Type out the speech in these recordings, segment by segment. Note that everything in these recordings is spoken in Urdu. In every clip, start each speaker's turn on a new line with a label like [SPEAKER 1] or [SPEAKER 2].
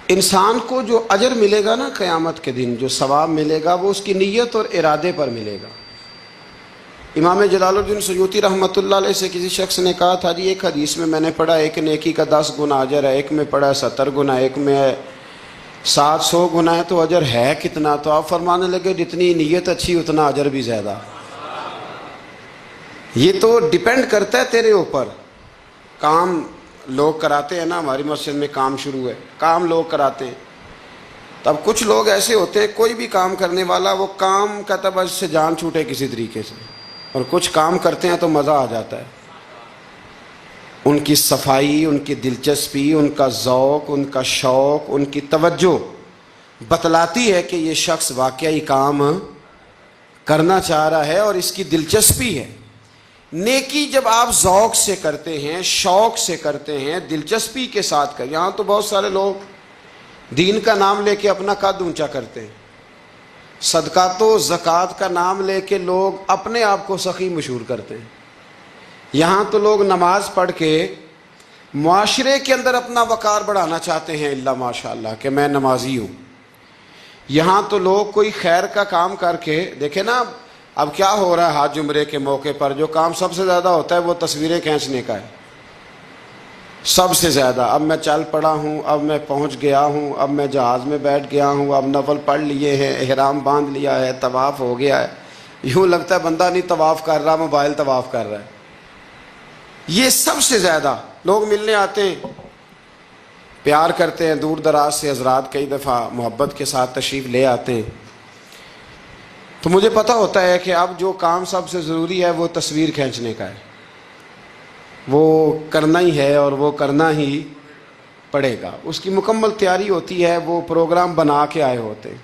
[SPEAKER 1] انسان کو جو اجر ملے گا نا قیامت کے دن، جو ثواب ملے گا، وہ اس کی نیت اور ارادے پر ملے گا۔ امام جلال الدین سیوطی رحمۃ اللہ علیہ سے کسی شخص نے کہا تھا، جی ایک حدیث میں نے پڑھا ایک نیکی کا 10 گنا اجر ہے، ایک میں پڑھا 70 گنا، ایک میں 700 گنا ہے، تو اجر ہے کتنا؟ تو آپ فرمانے لگے جتنی نیت اچھی اتنا اجر بھی زیادہ۔ یہ تو ڈیپینڈ کرتا ہے تیرے اوپر۔ کام لوگ کراتے ہیں نا، ہماری مسجد میں کام شروع ہے، کام لوگ کراتے ہیں، تب کچھ لوگ ایسے ہوتے ہیں، کوئی بھی کام کرنے والا وہ کام کہتا بس سے جان چھوٹے کسی طریقے سے، اور کچھ کام کرتے ہیں تو مزہ آ جاتا ہے۔ ان کی صفائی، ان کی دلچسپی، ان کا ذوق، ان کا شوق، ان کی توجہ بتلاتی ہے کہ یہ شخص واقعی کام کرنا چاہ رہا ہے اور اس کی دلچسپی ہے۔ نیکی جب آپ ذوق سے کرتے ہیں، شوق سے کرتے ہیں، دلچسپی کے ساتھ کریں، یہاں تو بہت سارے لوگ دین کا نام لے کے اپنا قد اونچا کرتے ہیں، صدقات و زکوٰۃ کا نام لے کے لوگ اپنے آپ کو سخی مشہور کرتے ہیں۔ یہاں تو لوگ نماز پڑھ کے معاشرے کے اندر اپنا وقار بڑھانا چاہتے ہیں، اللہ ماشاء اللہ کہ میں نمازی ہوں۔ یہاں تو لوگ کوئی خیر کا کام کر کے دیکھیں نا، اب کیا ہو رہا ہے حج عمرے کے موقع پر جو کام سب سے زیادہ ہوتا ہے وہ تصویریں کھینچنے کا ہے، سب سے زیادہ۔ اب میں چل پڑا ہوں، اب میں پہنچ گیا ہوں، اب میں جہاز میں بیٹھ گیا ہوں، اب نفل پڑھ لیے ہیں، احرام باندھ لیا ہے، طواف ہو گیا ہے، یوں لگتا ہے بندہ نہیں طواف کر رہا، موبائل طواف کر رہا ہے۔ یہ سب سے زیادہ لوگ ملنے آتے ہیں، پیار کرتے ہیں، دور دراز سے حضرات کئی دفعہ محبت کے ساتھ تشریف لے آتے ہیں، تو مجھے پتہ ہوتا ہے کہ اب جو کام سب سے ضروری ہے وہ تصویر کھینچنے کا ہے، وہ کرنا ہی ہے اور وہ کرنا ہی پڑے گا، اس کی مکمل تیاری ہوتی ہے، وہ پروگرام بنا کے آئے ہوتے ہیں۔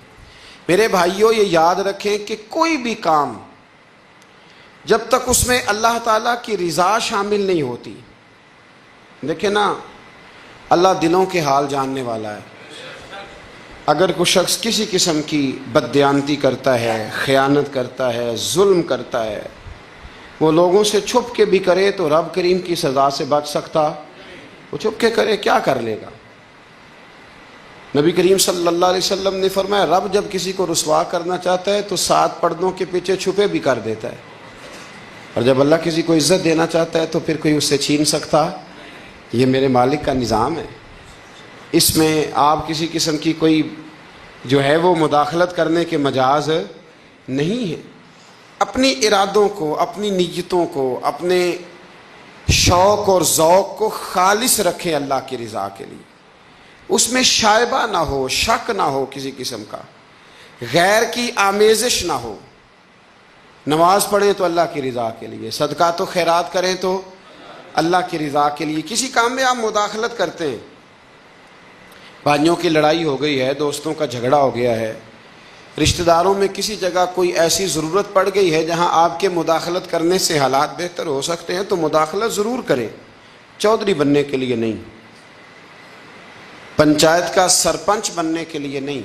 [SPEAKER 1] میرے بھائیوں یہ یاد رکھیں کہ کوئی بھی کام جب تک اس میں اللہ تعالیٰ کی رضا شامل نہیں ہوتی، دیکھیں نا اللہ دلوں کے حال جاننے والا ہے۔ اگر کوئی شخص کسی قسم کی بددیانتی کرتا ہے، خیانت کرتا ہے، ظلم کرتا ہے، وہ لوگوں سے چھپ کے بھی کرے تو رب کریم کی سزا سے بچ سکتا؟ وہ چھپ کے کرے کیا کر لے گا؟ نبی کریم صلی اللہ علیہ وسلم نے فرمایا رب جب کسی کو رسوا کرنا چاہتا ہے تو 7 پردوں کے پیچھے چھپے بھی کر دیتا ہے، اور جب اللہ کسی کو عزت دینا چاہتا ہے تو پھر کوئی اس سے چھین سکتا؟ یہ میرے مالک کا نظام ہے، اس میں آپ کسی قسم کی کوئی جو ہے وہ مداخلت کرنے کے مجاز نہیں ہے۔ اپنی ارادوں کو، اپنی نیتوں کو، اپنے شوق اور ذوق کو خالص رکھیں اللہ کی رضا کے لیے، اس میں شائبہ نہ ہو، شک نہ ہو کسی قسم کا، غیر کی آمیزش نہ ہو۔ نماز پڑھیں تو اللہ کی رضا کے لیے، صدقات و خیرات کریں تو اللہ کی رضا کے لیے۔ کسی کام میں آپ مداخلت کرتے ہیں، بھائیوں کی لڑائی ہو گئی ہے، دوستوں کا جھگڑا ہو گیا ہے، رشتہ داروں میں کسی جگہ کوئی ایسی ضرورت پڑ گئی ہے جہاں آپ کے مداخلت کرنے سے حالات بہتر ہو سکتے ہیں تو مداخلت ضرور کریں، چودھری بننے کے لیے نہیں، پنچایت کا سرپنچ بننے کے لیے نہیں،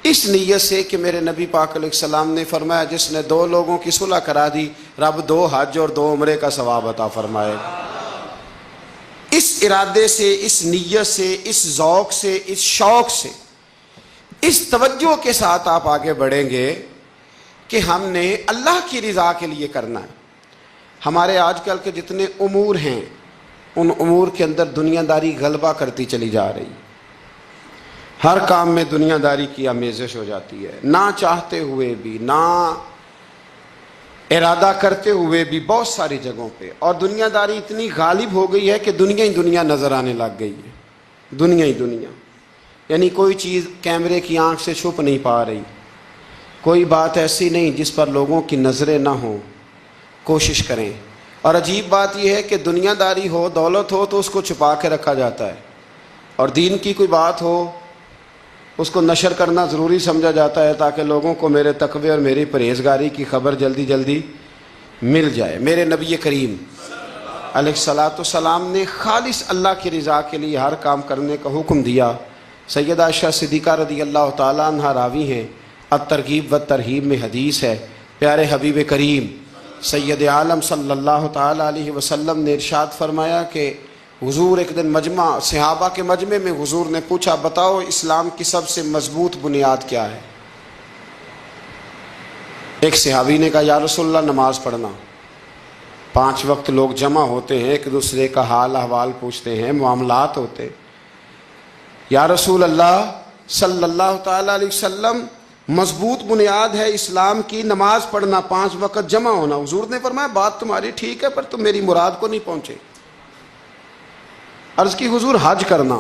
[SPEAKER 1] اس نیت سے کہ میرے نبی پاک علیہ السلام نے فرمایا جس نے 2 لوگوں کی صلح کرا دی رب 2 حج اور 2 عمرے کا ثواب عطا فرمائے گا۔ اس ارادے سے، اس نیت سے، اس ذوق سے، اس شوق سے، اس توجہ کے ساتھ آپ آگے بڑھیں گے کہ ہم نے اللہ کی رضا کے لیے کرنا ہے۔ ہمارے آج کل کے جتنے امور ہیں ان امور کے اندر دنیا داری غلبہ کرتی چلی جا رہی، ہر کام میں دنیا داری کی آمیزش ہو جاتی ہے، نہ چاہتے ہوئے بھی، نہ ارادہ کرتے ہوئے بھی، بہت ساری جگہوں پہ، اور دنیا داری اتنی غالب ہو گئی ہے کہ دنیا ہی دنیا نظر آنے لگ گئی ہے، دنیا ہی دنیا، یعنی کوئی چیز کیمرے کی آنکھ سے چھپ نہیں پا رہی، کوئی بات ایسی نہیں جس پر لوگوں کی نظریں نہ ہوں، کوشش کریں۔ اور عجیب بات یہ ہے کہ دنیا داری ہو، دولت ہو تو اس کو چھپا کے رکھا جاتا ہے، اور دین کی کوئی بات ہو اس کو نشر کرنا ضروری سمجھا جاتا ہے تاکہ لوگوں کو میرے تقوی اور میری پرہیزگاری کی خبر جلدی جلدی مل جائے۔ میرے نبی کریم علیہ الصلاۃ والسلام نے خالص اللہ کی رضا کے لیے ہر کام کرنے کا حکم دیا۔ سیدہ عائشہ صدیقہ رضی اللہ تعالیٰ عنہ راوی ہیں، الترغیب و ترہیب میں حدیث ہے، پیارے حبیب کریم سید عالم صلی اللہ تعالیٰ علیہ وسلم نے ارشاد فرمایا کہ حضور ایک دن مجمع صحابہ کے مجمع میں حضور نے پوچھا بتاؤ اسلام کی سب سے مضبوط بنیاد کیا ہے؟ ایک صحابی نے کہا یا رسول اللہ نماز پڑھنا۔ 5 وقت لوگ جمع ہوتے ہیں، ایک دوسرے کا حال احوال پوچھتے ہیں، معاملات ہوتے ہیں۔ یا رسول اللہ صلی اللہ تعالی علیہ وسلم مضبوط بنیاد ہے اسلام کی نماز پڑھنا، 5 وقت جمع ہونا۔ حضور نے فرمایا بات تمہاری ٹھیک ہے پر تم میری مراد کو نہیں پہنچے۔ عرض کی حضور حج کرنا،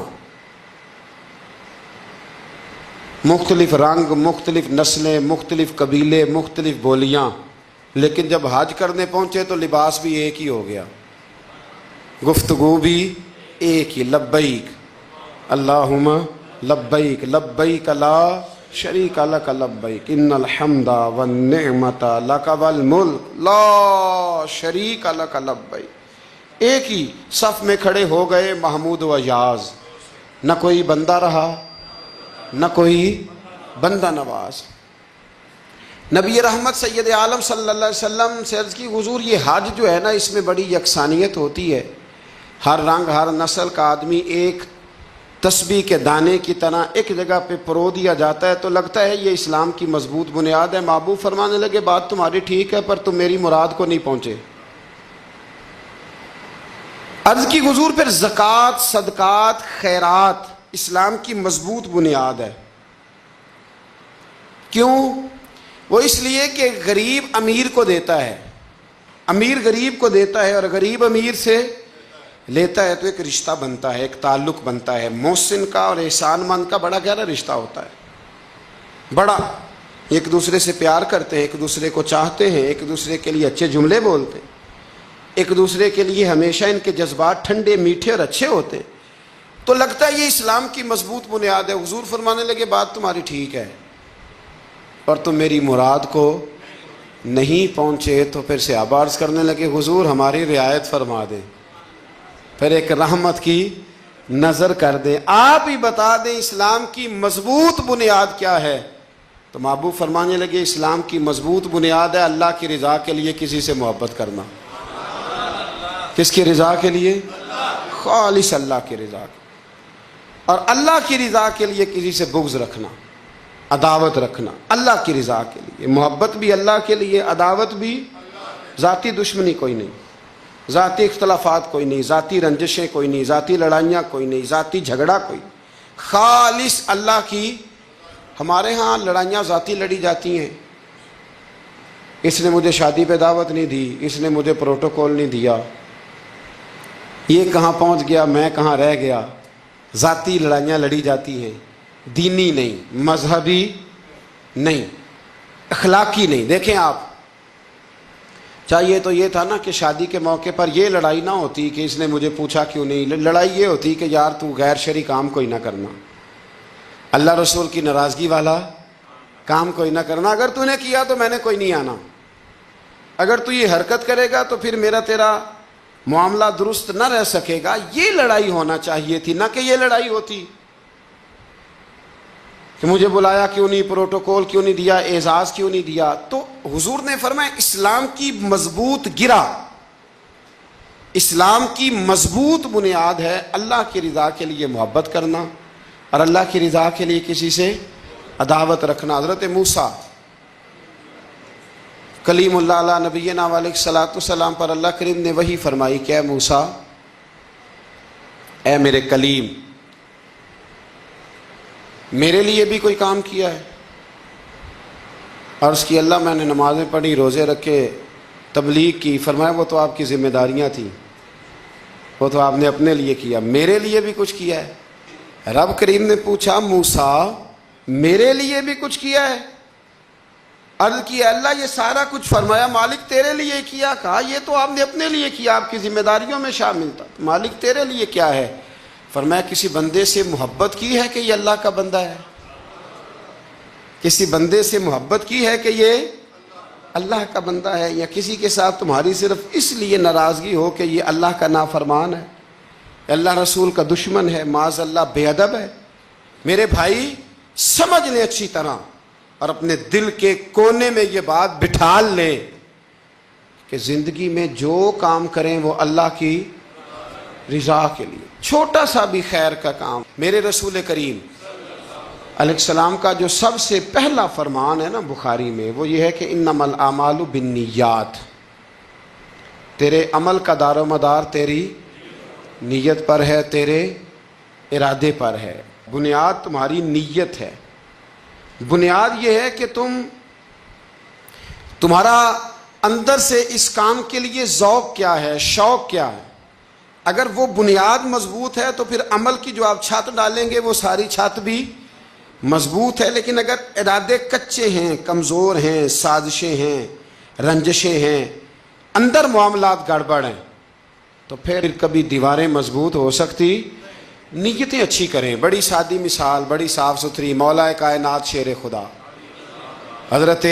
[SPEAKER 1] مختلف رنگ، مختلف نسلیں، مختلف قبیلے، مختلف بولیاں، لیکن جب حج کرنے پہنچے تو لباس بھی ایک ہی ہو گیا، گفتگو بھی ایک ہی، لبیک اللہم لبیک لبیک لا شریک لک لبیک ان الحمد والنعمت لک والملک لا شریک لک لبیک۔ ایک ہی صف میں کھڑے ہو گئے محمود و ایاز، نہ کوئی بندہ رہا نہ کوئی بندہ نواز۔ نبی رحمت سید عالم صلی اللہ علیہ وسلم سے عرض کی حضور یہ حج جو ہے نا اس میں بڑی یکسانیت ہوتی ہے، ہر رنگ ہر نسل کا آدمی ایک تسبیح کے دانے کی طرح ایک جگہ پہ پرو دیا جاتا ہے، تو لگتا ہے یہ اسلام کی مضبوط بنیاد ہے۔ محبوب فرمانے لگے بات تمہاری ٹھیک ہے پر تم میری مراد کو نہیں پہنچے۔ عرض کی حضور پھر زکوٰۃ، صدقات، خیرات اسلام کی مضبوط بنیاد ہے۔ کیوں؟ وہ اس لیے کہ غریب امیر کو دیتا ہے، امیر غریب کو دیتا ہے، اور غریب امیر سے لیتا ہے تو ایک رشتہ بنتا ہے، ایک تعلق بنتا ہے۔ محسن کا اور احسان مند کا بڑا گہرا رشتہ ہوتا ہے، بڑا ایک دوسرے سے پیار کرتے ہیں، ایک دوسرے کو چاہتے ہیں، ایک دوسرے کے لیے اچھے جملے بولتے ہیں، ایک دوسرے کے لیے ہمیشہ ان کے جذبات ٹھنڈے میٹھے اور اچھے ہوتے ہیں، تو لگتا ہے یہ اسلام کی مضبوط بنیاد ہے۔ حضور فرمانے لگے بات تمہاری ٹھیک ہے اور تم میری مراد کو نہیں پہنچے۔ تو پھر صحابہ عرض کرنے لگے حضور ہماری رعایت فرما دیں، پھر ایک رحمت کی نظر کر دیں، آپ ہی بتا دیں اسلام کی مضبوط بنیاد کیا ہے۔ تو محبوب فرمانے لگے اسلام کی مضبوط بنیاد ہے اللہ کی رضا کے لیے کسی سے محبت کرنا۔ کس کی رضا کے لیے؟ خالص اللہ کی رضا کے، اور اللہ کی رضا کے لیے کسی سے بغض رکھنا، عداوت رکھنا، اللہ کی رضا کے لیے، محبت بھی اللہ کے لیے، عداوت بھی، ذاتی دشمنی کوئی نہیں، ذاتی اختلافات کوئی نہیں، ذاتی رنجشیں کوئی نہیں، ذاتی لڑائیاں کوئی نہیں، ذاتی جھگڑا کوئی، خالص اللہ کی۔ ہمارے ہاں لڑائیاں ذاتی لڑی جاتی ہیں، اس نے مجھے شادی پہ دعوت نہیں دی، اس نے مجھے پروٹوکول نہیں دیا، یہ کہاں پہنچ گیا میں کہاں رہ گیا، ذاتی لڑائیاں لڑی جاتی ہیں، دینی نہیں، مذہبی نہیں، اخلاقی نہیں۔ دیکھیں آپ، چاہیے تو یہ تھا نا کہ شادی کے موقع پر یہ لڑائی نہ ہوتی کہ اس نے مجھے پوچھا کیوں نہیں، لڑائی یہ ہوتی کہ یار تو غیر شرعی کام کوئی نہ کرنا، اللہ رسول کی ناراضگی والا کام کوئی نہ کرنا، اگر تو نے کیا تو میں نے کوئی نہیں آنا، اگر تو یہ حرکت کرے گا تو پھر میرا تیرا معاملہ درست نہ رہ سکے گا۔ یہ لڑائی ہونا چاہیے تھی، نہ کہ یہ لڑائی ہوتی کہ مجھے بلایا کیوں نہیں، پروٹوکول کیوں نہیں دیا، اعزاز کیوں نہیں دیا۔ تو حضور نے فرمایا اسلام کی مضبوط گرہ، اسلام کی مضبوط بنیاد ہے اللہ کی رضا کے لیے محبت کرنا اور اللہ کی رضا کے لیے کسی سے عداوت رکھنا۔ حضرت موسیٰ کلیم اللہ علیہ نبینا علیہ الصلوۃ والسلام پر اللہ کریم نے وحی فرمائی کہ اے موسیٰ، اے میرے کلیم، میرے لیے بھی کوئی کام کیا ہے؟ عرض کی اللہ میں نے نمازیں پڑھی، روزے رکھے، تبلیغ کی۔ فرمایا وہ تو آپ کی ذمہ داریاں تھیں، وہ تو آپ نے اپنے لیے کیا، میرے لیے بھی کچھ کیا ہے؟ رب کریم نے پوچھا موسیٰ میرے لیے بھی کچھ کیا ہے؟ عرض کی اللہ یہ سارا کچھ، فرمایا مالک تیرے لیے کیا۔ کہا یہ تو آپ نے اپنے لیے کیا، آپ کی ذمہ داریوں میں شامل تھا، مالک تیرے لیے کیا ہے؟ فرمایا کسی بندے سے محبت کی ہے کہ یہ اللہ کا بندہ ہے، کسی بندے سے محبت کی ہے کہ یہ اللہ کا بندہ ہے، یا کسی کے ساتھ تمہاری صرف اس لیے ناراضگی ہو کہ یہ اللہ کا نافرمان ہے، اللہ رسول کا دشمن ہے، معاذ اللہ بے ادب ہے۔ میرے بھائی سمجھ لیں اچھی طرح اور اپنے دل کے کونے میں یہ بات بٹھا لیں کہ زندگی میں جو کام کریں وہ اللہ کی رضا کے لیے، چھوٹا سا بھی خیر کا کام۔ میرے رسول کریم علیہ السلام کا جو سب سے پہلا فرمان ہے نا بخاری میں، وہ یہ ہے کہ انما الاعمال بالنیات، تیرے عمل کا دار و مدار تیری نیت پر ہے، تیرے ارادے پر ہے۔ بنیاد تمہاری نیت ہے۔ بنیاد یہ ہے کہ تمہارا اندر سے اس کام کے لیے ذوق کیا ہے، شوق کیا ہے۔ اگر وہ بنیاد مضبوط ہے تو پھر عمل کی جو آپ چھت ڈالیں گے وہ ساری چھت بھی مضبوط ہے۔ لیکن اگر ارادے کچے ہیں، کمزور ہیں، سازشیں ہیں، رنجشیں ہیں، اندر معاملات گڑبڑ ہیں، تو پھر کبھی دیواریں مضبوط ہو سکتی۔ نیتیں اچھی کریں۔ بڑی سادی مثال، بڑی صاف ستھری، مولا کائنات شیر خدا حضرت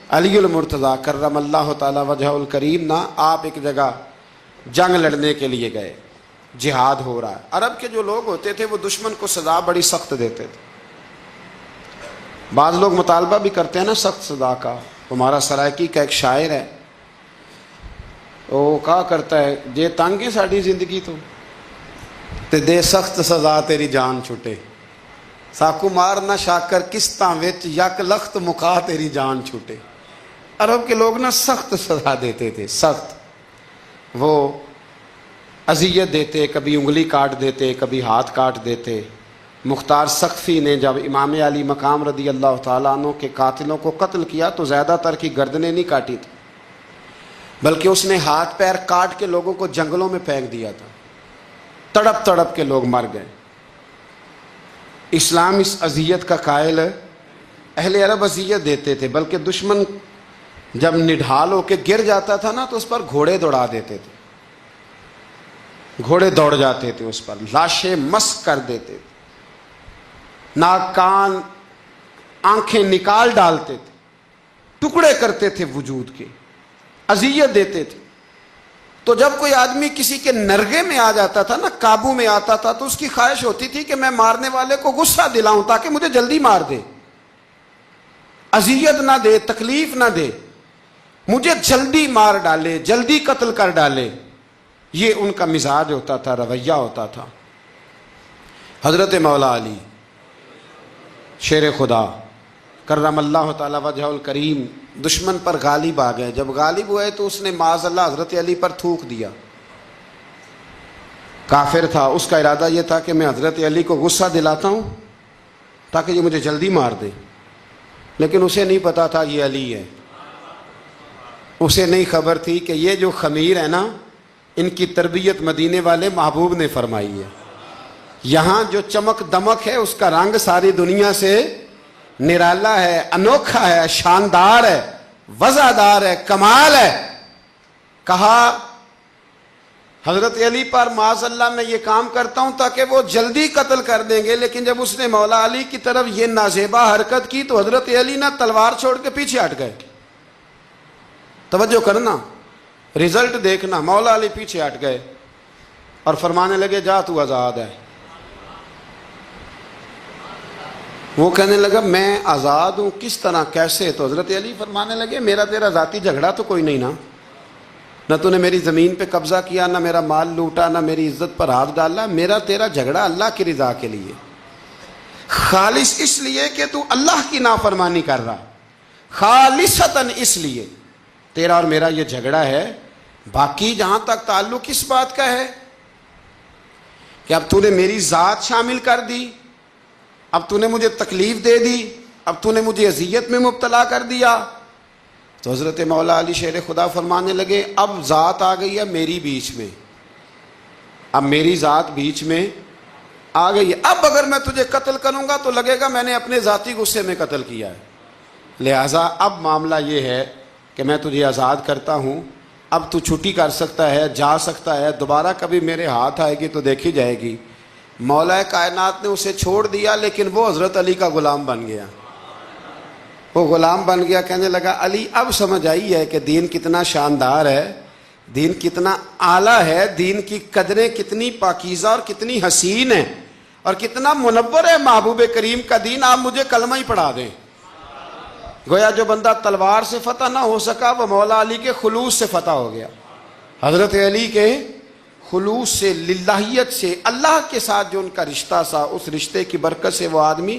[SPEAKER 1] علی المرتضیٰ کرم اللہ تعالی وجہ الکریم نا، آپ ایک جگہ جنگ لڑنے کے لیے گئے، جہاد ہو رہا ہے۔ عرب کے جو لوگ ہوتے تھے وہ دشمن کو سزا بڑی سخت دیتے تھے۔ بعض لوگ مطالبہ بھی کرتے ہیں نا سخت سزا کا۔ ہمارا سرائکی کا ایک شاعر ہے، وہ کہا کرتا ہے، جے تنگ ہے ساڈی زندگی تو تے دے سخت سزا تیری جان چھٹے، ساکو مار نہ شاکر کستاں وچ یک لخت مکا تیری جان چھٹے۔ عرب کے لوگ نا سخت سزا دیتے تھے، سخت۔ وہ اذیت دیتے، کبھی انگلی کاٹ دیتے، کبھی ہاتھ کاٹ دیتے۔ مختار سقفی نے جب امام علی مقام رضی اللہ تعالیٰ عنہ کے قاتلوں کو قتل کیا تو زیادہ تر کی گردنیں نہیں کاٹی تھی، بلکہ اس نے ہاتھ پیر کاٹ کے لوگوں کو جنگلوں میں پھینک دیا تھا۔ تڑپ تڑپ کے لوگ مر گئے۔ اسلام اس اذیت کا قائل ہے۔ اہل عرب اذیت دیتے تھے، بلکہ دشمن جب نڈھال ہو کے گر جاتا تھا نا تو اس پر گھوڑے دوڑا دیتے تھے، گھوڑے دوڑ جاتے تھے اس پر، لاشیں مسک کر دیتے تھے، ناک کان آنکھیں نکال ڈالتے تھے، ٹکڑے کرتے تھے وجود کے، اذیت دیتے تھے۔ تو جب کوئی آدمی کسی کے نرغے میں آ جاتا تھا نا، قابو میں آتا تھا، تو اس کی خواہش ہوتی تھی کہ میں مارنے والے کو غصہ دلاؤں تاکہ مجھے جلدی مار دے، اذیت نہ دے، تکلیف نہ دے، مجھے جلدی مار ڈالے، جلدی قتل کر ڈالے۔ یہ ان کا مزاج ہوتا تھا، رویہ ہوتا تھا۔ حضرت مولا علی شیر خدا کرم اللہ تعالی وجہ الکریم دشمن پر غالب آ گئے۔ جب غالب ہوئے تو اس نے معاذ اللہ حضرت علی پر تھوک دیا۔ کافر تھا، اس کا ارادہ یہ تھا کہ میں حضرت علی کو غصہ دلاتا ہوں تاکہ یہ مجھے جلدی مار دے، لیکن اسے نہیں پتا تھا یہ علی ہے۔ اسے نہیں خبر تھی کہ یہ جو خمیر ہے نا، ان کی تربیت مدینے والے محبوب نے فرمائی ہے۔ یہاں جو چمک دمک ہے اس کا رنگ ساری دنیا سے نرالا ہے، انوکھا ہے، شاندار ہے، وزادار ہے، کمال ہے۔ کہا حضرت علی پر معاذ اللہ میں یہ کام کرتا ہوں تاکہ وہ جلدی قتل کر دیں گے، لیکن جب اس نے مولا علی کی طرف یہ نازیبا حرکت کی تو حضرت علی نہ تلوار چھوڑ کے پیچھے ہٹ گئے۔ توجہ کرنا، رزلٹ دیکھنا، مولا علی پیچھے ہٹ گئے اور فرمانے لگے جا تو آزاد ہے۔ وہ کہنے لگا میں آزاد ہوں، کس طرح، کیسے؟ تو حضرت علی فرمانے لگے میرا تیرا ذاتی جھگڑا تو کوئی نہیں نا، نہ تو نے میری زمین پہ قبضہ کیا، نہ میرا مال لوٹا، نہ میری عزت پر ہاتھ ڈالا۔ میرا تیرا جھگڑا اللہ کی رضا کے لیے، خالص اس لیے کہ تو اللہ کی نافرمانی کر رہا، خالصتاً اس لیے تیرا اور میرا یہ جھگڑا ہے۔ باقی جہاں تک تعلق اس بات کا ہے کہ اب تو نے میری ذات شامل کر دی، اب تو نے مجھے تکلیف دے دی، اب تو نے مجھے اذیت میں مبتلا کر دیا، تو حضرت مولا علی شیر خدا فرمانے لگے اب ذات آ گئی ہے میری بیچ میں، اب میری ذات بیچ میں آ گئی ہے۔ اب اگر میں تجھے قتل کروں گا تو لگے گا میں نے اپنے ذاتی غصے میں قتل کیا ہے، لہٰذا اب معاملہ یہ ہے کہ میں تجھے آزاد کرتا ہوں، اب تو چھٹی کر سکتا ہے، جا سکتا ہے، دوبارہ کبھی میرے ہاتھ آئے گی تو دیکھی جائے گی۔ مولا کائنات نے اسے چھوڑ دیا، لیکن وہ حضرت علی کا غلام بن گیا۔ وہ غلام بن گیا، کہنے لگا علی اب سمجھ آئی ہے کہ دین کتنا شاندار ہے، دین کتنا اعلیٰ ہے، دین کی قدریں کتنی پاکیزہ اور کتنی حسین ہیں، اور کتنا منور ہے محبوب کریم کا دین، آپ مجھے کلمہ ہی پڑھا دیں۔ گویا جو بندہ تلوار سے فتح نہ ہو سکا وہ مولا علی کے خلوص سے فتح ہو گیا، حضرت علی کے خلوص سے، للہیت سے، اللہ کے ساتھ جو ان کا رشتہ تھا، اس رشتے کی برکت سے وہ آدمی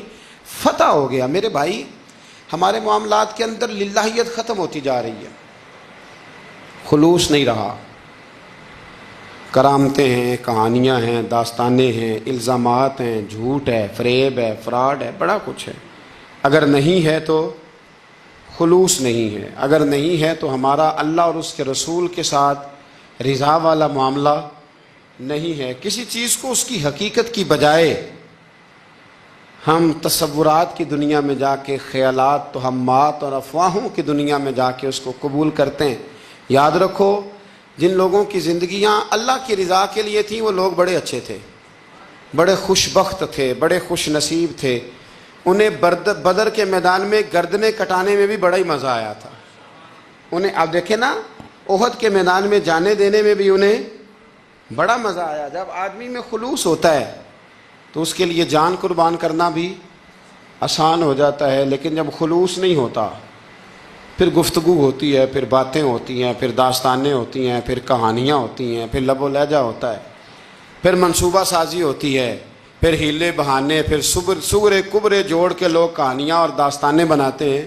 [SPEAKER 1] فتح ہو گیا۔ میرے بھائی، ہمارے معاملات کے اندر للہیت ختم ہوتی جا رہی ہے، خلوص نہیں رہا، کرامتیں ہیں، کہانیاں ہیں، داستانیں ہیں، الزامات ہیں، جھوٹ ہے، فریب ہے، فراڈ ہے، بڑا کچھ ہے۔ اگر نہیں ہے تو خلوص نہیں ہے، اگر نہیں ہے تو ہمارا اللہ اور اس کے رسول کے ساتھ رضا والا معاملہ نہیں ہے۔ کسی چیز کو اس کی حقیقت کی بجائے ہم تصورات کی دنیا میں جا کے، خیالات، توہمات اور افواہوں کی دنیا میں جا کے اس کو قبول کرتے ہیں۔ یاد رکھو، جن لوگوں کی زندگیاں اللہ کی رضا کے لیے تھیں وہ لوگ بڑے اچھے تھے، بڑے خوش بخت تھے، بڑے خوش نصیب تھے۔ انہیں بدر کے میدان میں گردنیں کٹانے میں بھی بڑا ہی مزہ آیا تھا انہیں۔ آپ دیکھیں نا، احد کے میدان میں جانے دینے میں بھی انہیں بڑا مزہ آیا۔ جب آدمی میں خلوص ہوتا ہے تو اس کے لیے جان قربان کرنا بھی آسان ہو جاتا ہے، لیکن جب خلوص نہیں ہوتا پھر گفتگو ہوتی ہے، پھر باتیں ہوتی ہیں، پھر داستانیں ہوتی ہیں، پھر کہانیاں ہوتی ہیں، پھر لب و لہجہ ہوتا ہے، پھر منصوبہ سازی ہوتی ہے، پھر ہیلے بہانے، پھر سغرے کبرے جوڑ کے لوگ کہانیاں اور داستانیں بناتے ہیں۔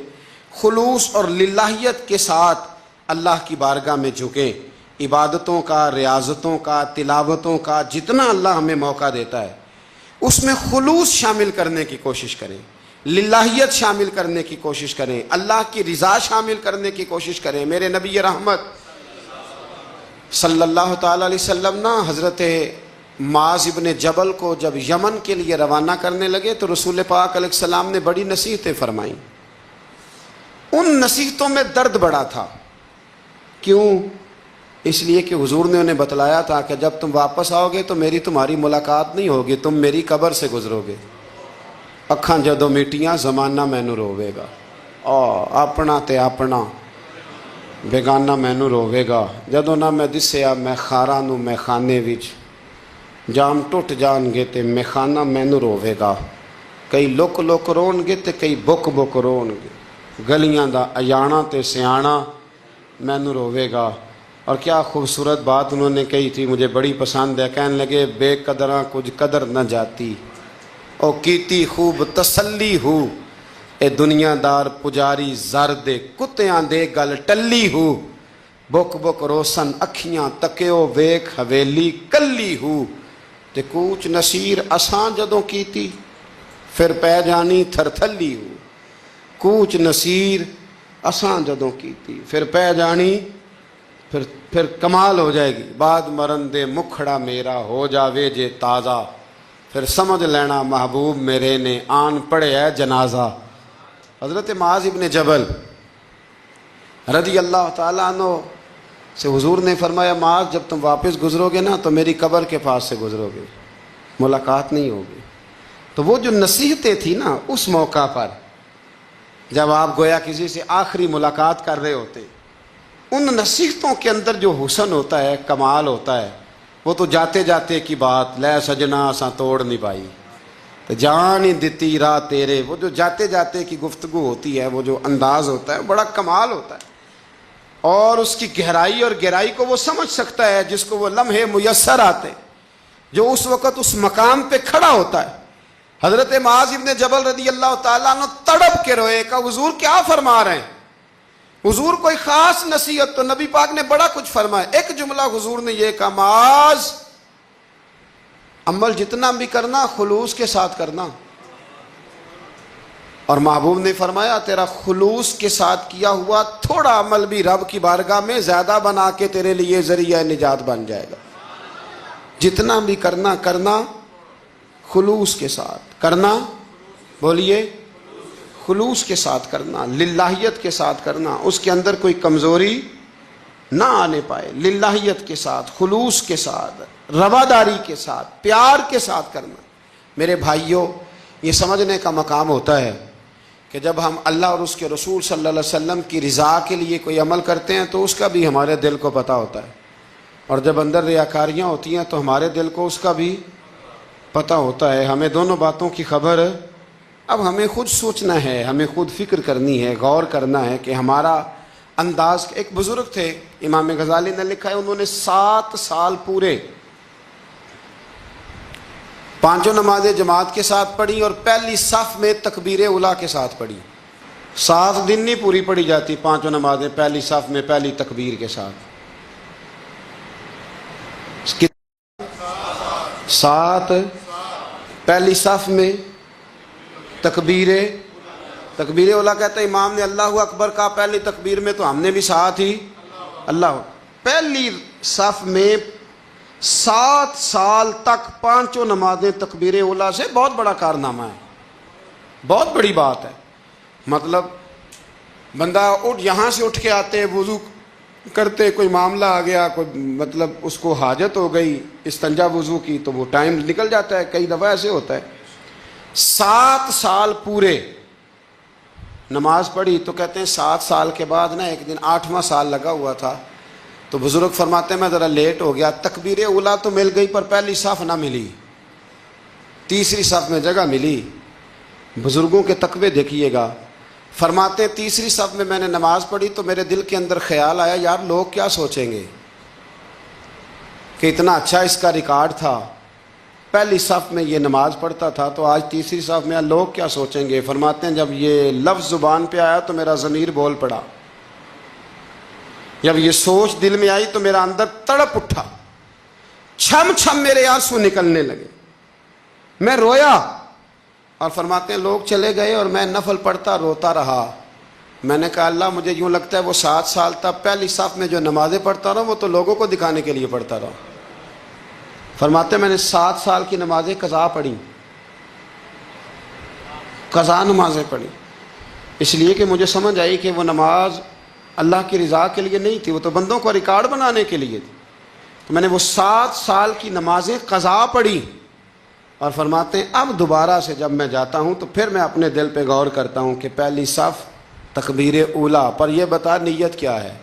[SPEAKER 1] خلوص اور للہیت کے ساتھ اللہ کی بارگاہ میں جھکیں، عبادتوں کا، ریاضتوں کا، تلاوتوں کا جتنا اللہ ہمیں موقع دیتا ہے اس میں خلوص شامل کرنے کی کوشش کریں، للہیت شامل کرنے کی کوشش کریں، اللہ کی رضا شامل کرنے کی کوشش کریں۔ میرے نبی رحمت صلی اللہ تعالی علیہ وسلم نا حضرت معاذ ابن جبل کو جب یمن کے لیے روانہ کرنے لگے تو رسول پاک علیہ السلام نے بڑی نصیحتیں فرمائیں۔ ان نصیحتوں میں درد بڑا تھا۔ کیوں؟ اس لیے کہ حضور نے انہیں بتلایا تھا کہ جب تم واپس آؤ گے تو میری تمہاری ملاقات نہیں ہوگی، تم میری قبر سے گزرو گے۔ اکھاں جدوں میٹیاں زمانہ مینوں روے گا، اپنا تے اپنا بیگانہ مینوں روے گا۔ جدوں نہ میں دسیا میں خاراں نوں میں خانے وچ، جام ٹوٹ جان گے تے میں خانہ مینوں روے گا۔ کئی لک لک رون گے تے کئی بک بک رون گے، گلیاں دا ایانا تے سیانا مینوں روے گا۔ اور کیا خوبصورت بات انہوں نے کہی تھی، مجھے بڑی پسند ہے۔ کہنے لگے بے قدراں کچھ قدر نہ جاتی، او کیتی خوب تسلی ہو، اے دنیا دار پجاری زر دے کتیاں دے گل ٹلی ہو، بک بک روسن اکھیاں تکیو ویکھ حویلی کلی ہو، تے کوچ نصیر اساں جدوں کیتی پھر پہ جانی تھر تھلی ہو۔ کوچ نصیر اساں جدوں کیتی پھر پہ جانی، پھر کمال ہو جائے گی۔ بعد مرن دے مکھڑا میرا ہو جاوے جے تازہ، پھر سمجھ لینا محبوب میرے نے آن پڑے ہے جنازہ۔ حضرت معاذ ابن جبل رضی اللہ تعالیٰ عنہ سے حضور نے فرمایا، معاذ جب تم واپس گزرو گے نا تو میری قبر کے پاس سے گزرو گے، ملاقات نہیں ہوگی۔ تو وہ جو نصیحتیں تھی نا اس موقع پر، جب آپ گویا کسی سے آخری ملاقات کر رہے ہوتے، ان نصیحتوں کے اندر جو حسن ہوتا ہے، کمال ہوتا ہے، وہ تو جاتے جاتے کی بات، لے سجنا اساں توڑ نہیں پائی تو جان ہی دتی راہ تیرے، وہ جو جاتے جاتے کی گفتگو ہوتی ہے، وہ جو انداز ہوتا ہے بڑا کمال ہوتا ہے۔ اور اس کی گہرائی اور گہرائی کو وہ سمجھ سکتا ہے جس کو وہ لمحے میسر آتے، جو اس وقت اس مقام پہ کھڑا ہوتا ہے۔ حضرت معاذ ابن جبل رضی اللہ تعالیٰ عنہ تڑپ کے روئے، کہا حضور کیا فرما رہے ہیں؟ حضور کوئی خاص نصیحت تو نبی پاک نے بڑا کچھ فرمایا۔ ایک جملہ حضور نے یہ کہا، معاذ عمل جتنا بھی کرنا خلوص کے ساتھ کرنا۔ اور محبوب نے فرمایا تیرا خلوص کے ساتھ کیا ہوا تھوڑا عمل بھی رب کی بارگاہ میں زیادہ بنا کے تیرے لیے ذریعہ نجات بن جائے گا۔ جتنا بھی کرنا خلوص کے ساتھ کرنا، بولیے خلوص کے ساتھ کرنا، للہیت کے ساتھ کرنا، اس کے اندر کوئی کمزوری نہ آنے پائے، للہیت کے ساتھ، خلوص کے ساتھ، رواداری کے ساتھ، پیار کے ساتھ کرنا۔ میرے بھائیوں، یہ سمجھنے کا مقام ہوتا ہے کہ جب ہم اللہ اور اس کے رسول صلی اللہ علیہ وسلم کی رضا کے لیے کوئی عمل کرتے ہیں تو اس کا بھی ہمارے دل کو پتہ ہوتا ہے، اور جب اندر ریاکاریاں ہوتی ہیں تو ہمارے دل کو اس کا بھی پتہ ہوتا ہے۔ ہمیں دونوں باتوں کی خبر اب ہمیں خود سوچنا ہے، ہمیں خود فکر کرنی ہے، غور کرنا ہے کہ ہمارا انداز۔ ایک بزرگ تھے، امام غزالی نے لکھا ہے، انہوں نے 7 سال پورے پانچوں نمازیں جماعت کے ساتھ پڑھی اور پہلی صف میں تکبیر اولیٰ کے ساتھ پڑھی. 7 دن نہیں پوری پڑھی جاتی پانچوں نمازیں پہلی صف میں پہلی تکبیر کے ساتھ. 7 پہلی صف میں تکبیر اولیٰ کہتے ہیں امام نے اللہ اکبر کہا پہلی تکبیر میں تو ہم نے بھی ساتھ ہی اللہ. پہلی صف میں 7 سال تک پانچوں نمازیں تکبیر اولیٰ سے بہت بڑا کارنامہ ہے, بہت بڑی بات ہے. مطلب بندہ یہاں سے اٹھ کے آتے وضو کرتے, کوئی معاملہ آ گیا, کوئی مطلب اس کو حاجت ہو گئی استنجا وضو کی, تو وہ ٹائم نکل جاتا ہے. کئی دفعہ ایسے ہوتا ہے. 7 سال پورے نماز پڑھی تو کہتے ہیں 7 سال کے بعد نا ایک دن 8واں سال لگا ہوا تھا, تو بزرگ فرماتے ہیں میں ذرا لیٹ ہو گیا, تکبیر اولیٰ تو مل گئی پر پہلی صف نہ ملی, تیسری صف میں جگہ ملی. بزرگوں کے تقوی دیکھیے گا. فرماتے ہیں تیسری صف میں میں نے نماز پڑھی تو میرے دل کے اندر خیال آیا یار لوگ کیا سوچیں گے کہ اتنا اچھا اس کا ریکارڈ تھا, پہلی صف میں یہ نماز پڑھتا تھا تو آج تیسری صف میں لوگ کیا سوچیں گے. فرماتے ہیں جب یہ لفظ زبان پہ آیا تو میرا ضمیر بول پڑا, جب یہ سوچ دل میں آئی تو میرا اندر تڑپ اٹھا, چھم چھم میرے آنسو نکلنے لگے, میں رویا. اور فرماتے ہیں لوگ چلے گئے اور میں نفل پڑھتا روتا رہا. میں نے کہا اللہ مجھے یوں لگتا ہے وہ 7 سال تک پہلی صف میں جو نمازیں پڑھتا رہا وہ تو لوگوں کو دکھانے کے لیے پڑھتا رہا. فرماتے ہیں میں نے 7 سال کی نمازیں قضا پڑھی, قضا نمازیں پڑھی, اس لیے کہ مجھے سمجھ آئی کہ وہ نماز اللہ کی رضا کے لیے نہیں تھی, وہ تو بندوں کو ریکارڈ بنانے کے لیے تھی. تو میں نے وہ 7 سال کی نمازیں قضا پڑھی. اور فرماتے ہیں اب دوبارہ سے جب میں جاتا ہوں تو پھر میں اپنے دل پہ غور کرتا ہوں کہ پہلی صف تکبیر اولیٰ پر. یہ بتا نیت کیا ہے؟